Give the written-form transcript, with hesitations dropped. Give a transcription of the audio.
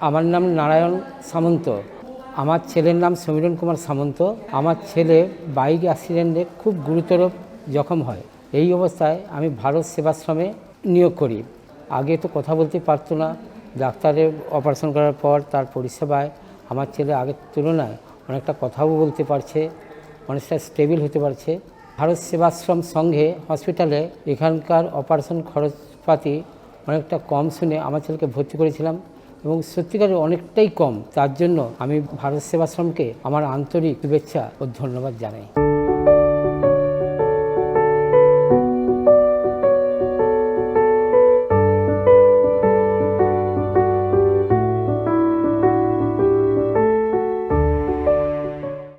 আমার নাম নারায়ণ সামন্ত। আমার ছেলের নাম সমীরণ কুমার সামন্ত। আমার ছেলে বাইক অ্যাক্সিডেন্টে খুব গুরুতর জখম হয়। এই অবস্থায় আমি ভারত সেবাশ্রমে নিয়োগ করি। আগে তো কথা বলতে পারতো না। ডাক্তারের অপারেশন করার পর তার পরিষেবায় আমার ছেলে আগের তুলনায় অনেকটা কথাও বলতে পারছে, অনেকটা স্টেবল হতে পারছে। ভারত সেবাশ্রম সংঘে হসপিটালে এখানকার অপারেশন খরচপাতি অনেকটা কম শুনে আমার ছেলেকে ভর্তি করেছিলাম এবং সত্যিকারের অনেকটাই কম। তার জন্য আমি ভারত সেবাশ্রমকে আমার আন্তরিক শুভেচ্ছা ও ধন্যবাদ জানাই।